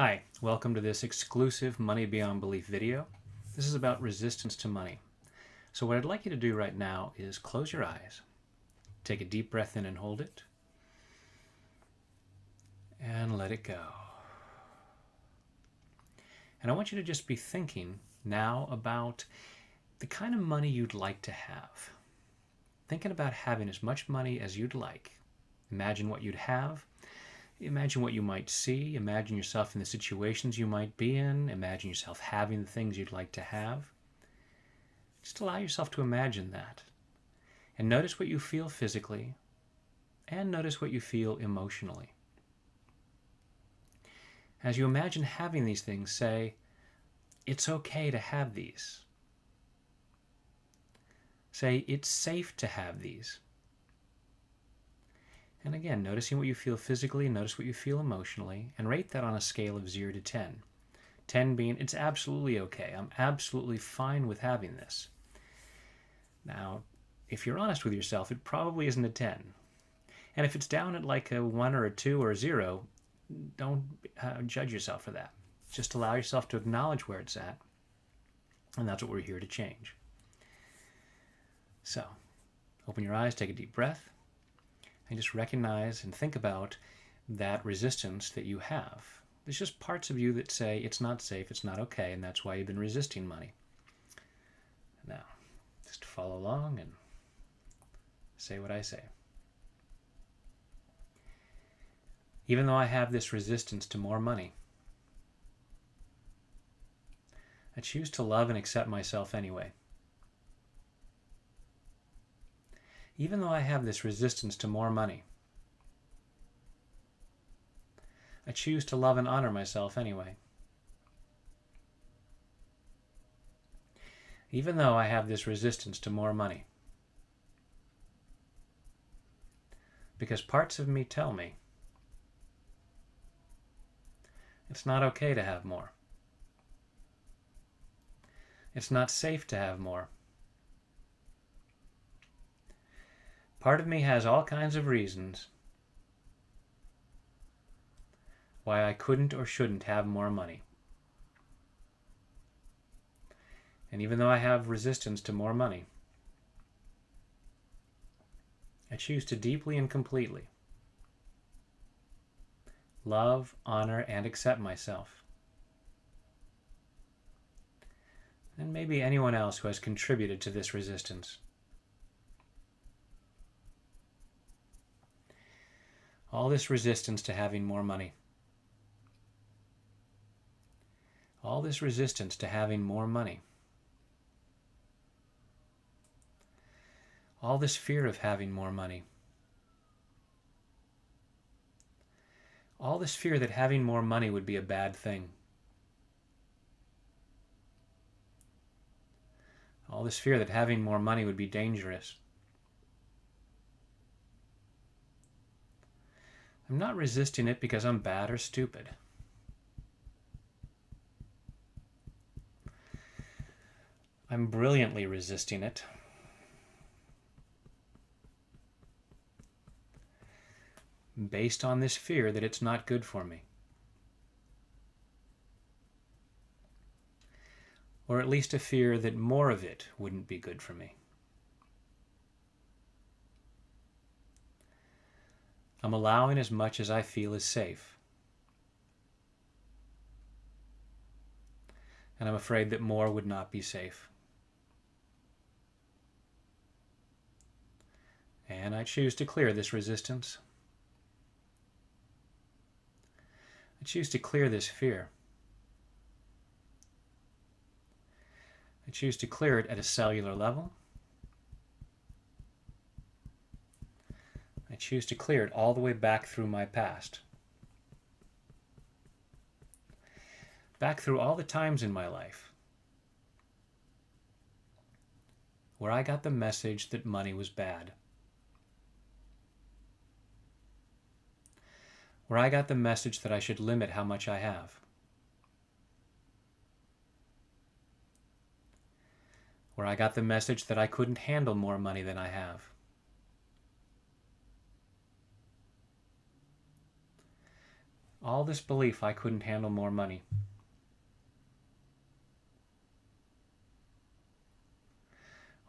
Hi, welcome to this exclusive Money Beyond Belief video. This is about resistance to money. So what I'd like you to do right now is close your eyes, take a deep breath in and hold it, and let it go. And I want you to just be thinking now about the kind of money you'd like to have. Thinking about having as much money as you'd like. Imagine what you'd have. Imagine what you might see. Imagine yourself in the situations you might be in. Imagine yourself having the things you'd like to have. Just allow yourself to imagine that. And notice what you feel physically, and notice what you feel emotionally. As you imagine having these things, say, it's okay to have these. Say, it's safe to have these. And again, noticing what you feel physically, notice what you feel emotionally, and rate that on a scale of 0 to 10. 10 being, it's absolutely okay. I'm absolutely fine with having this. Now, if you're honest with yourself, it probably isn't a 10. And if it's down at like a 1 or a 2 or a 0, don't judge yourself for that. Just allow yourself to acknowledge where it's at. And that's what we're here to change. So, open your eyes, take a deep breath, and just recognize and think about that resistance that you have. There's just parts of you that say it's not safe, it's not okay, and that's why you've been resisting money. Now, just follow along and say what I say. Even though I have this resistance to more money, I choose to love and accept myself anyway. Even though I have this resistance to more money, I choose to love and honor myself anyway. Even though I have this resistance to more money, because parts of me tell me it's not okay to have more. It's not safe to have more. Part of me has all kinds of reasons why I couldn't or shouldn't have more money. And even though I have resistance to more money, I choose to deeply and completely love, honor, and accept myself. And maybe anyone else who has contributed to this resistance. All this resistance to having more money. All this resistance to having more money. All this fear of having more money. All this fear that having more money would be a bad thing. All this fear that having more money would be dangerous. I'm not resisting it because I'm bad or stupid. I'm brilliantly resisting it based on this fear that it's not good for me. Or at least a fear that more of it wouldn't be good for me. I'm allowing as much as I feel is safe. And I'm afraid that more would not be safe. And I choose to clear this resistance. I choose to clear this fear. I choose to clear it at a cellular level. I choose to clear it all the way back through my past. Back through all the times in my life where I got the message that money was bad. Where I got the message that I should limit how much I have. Where I got the message that I couldn't handle more money than I have. All this belief I couldn't handle more money.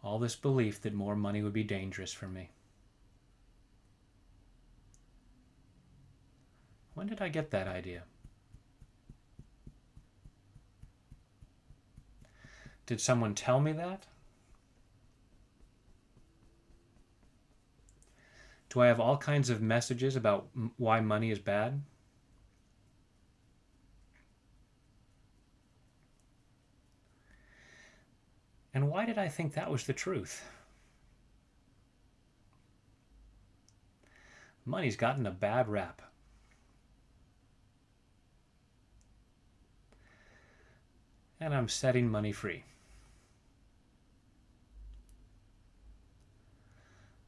All this belief that more money would be dangerous for me. When did I get that idea? Did someone tell me that? Do I have all kinds of messages about why money is bad? And why did I think that was the truth? Money's gotten a bad rap. And I'm setting money free.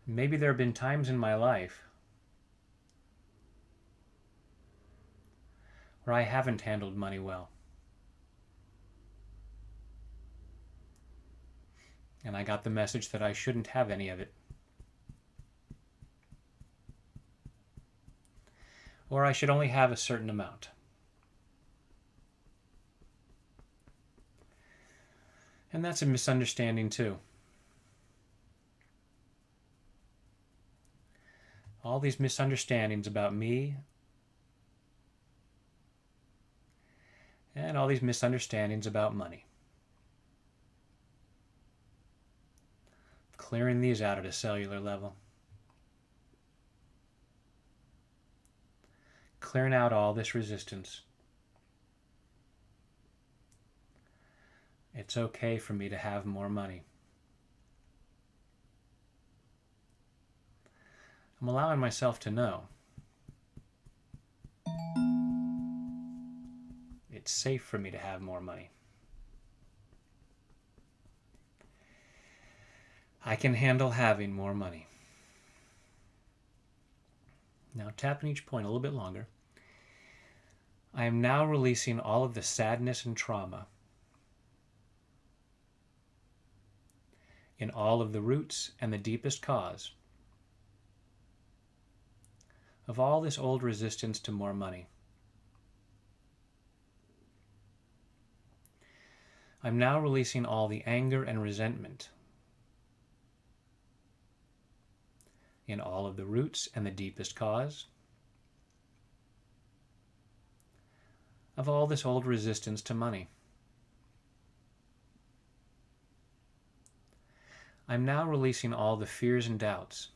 Maybe there have been times in my life where I haven't handled money well. And I got the message that I shouldn't have any of it. Or I should only have a certain amount. And that's a misunderstanding too. All these misunderstandings about me and all these misunderstandings about money. Clearing these out at a cellular level. Clearing out all this resistance. It's okay for me to have more money. I'm allowing myself to know. It's safe for me to have more money. I can handle having more money. Now tapping each point a little bit longer. I am now releasing all of the sadness and trauma in all of the roots and the deepest cause of all this old resistance to more money. I'm now releasing all the anger and resentment in all of the roots and the deepest cause of all this old resistance to money. I'm now releasing all the fears and doubts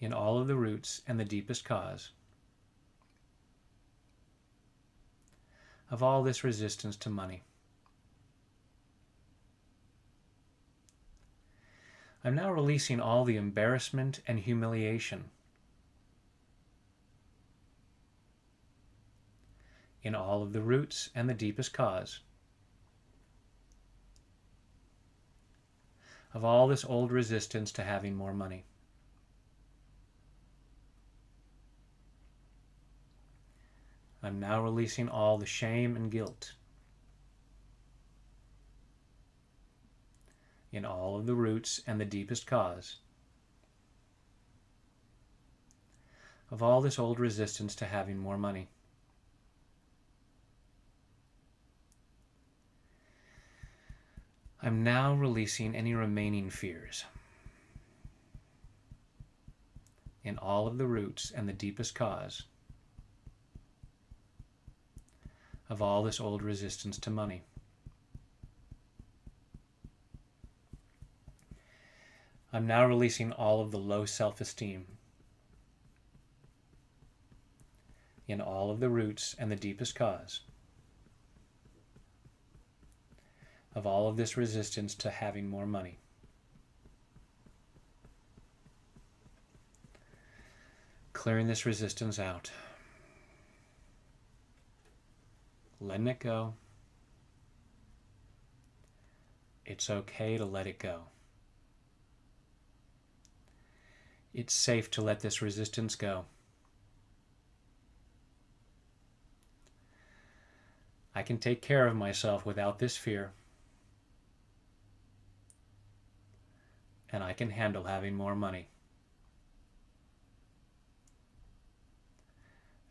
in all of the roots and the deepest cause of all this resistance to money. I'm now releasing all the embarrassment and humiliation in all of the roots and the deepest cause of all this old resistance to having more money. I'm now releasing all the shame and guilt in all of the roots and the deepest cause of all this old resistance to having more money. I'm now releasing any remaining fears in all of the roots and the deepest cause of all this old resistance to money. I'm now releasing all of the low self-esteem in all of the roots and the deepest cause of all of this resistance to having more money. Clearing this resistance out. Letting it go. It's okay to let it go. It's safe to let this resistance go. I can take care of myself without this fear. And I can handle having more money.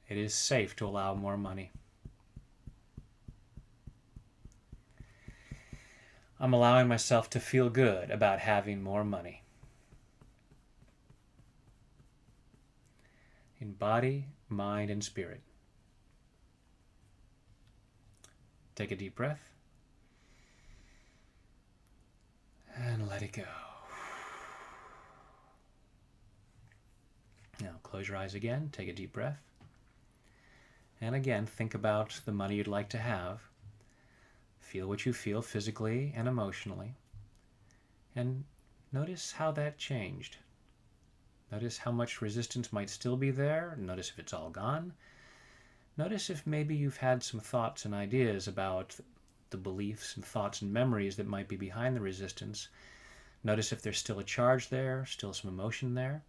It is safe to allow more money. I'm allowing myself to feel good about having more money. In body, mind, and spirit. Take a deep breath. And let it go. Now close your eyes again. Take a deep breath. And again, think about the money you'd like to have. Feel what you feel physically and emotionally. And notice how that changed. Notice how much resistance might still be there. Notice if it's all gone. Notice if maybe you've had some thoughts and ideas about the beliefs and thoughts and memories that might be behind the resistance. Notice if there's still a charge there, still some emotion there.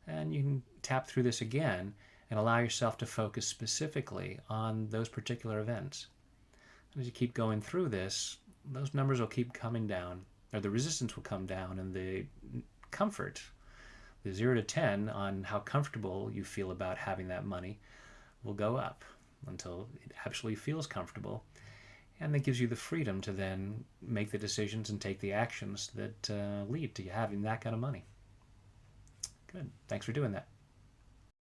And you can tap through this again and allow yourself to focus specifically on those particular events. And as you keep going through this, those numbers will keep coming down, or the resistance will come down, and the comfort, the 0 to 10 on how comfortable you feel about having that money, will go up until it absolutely feels comfortable. And that gives you the freedom to then make the decisions and take the actions that lead to you having that kind of money. Good. Thanks for doing that.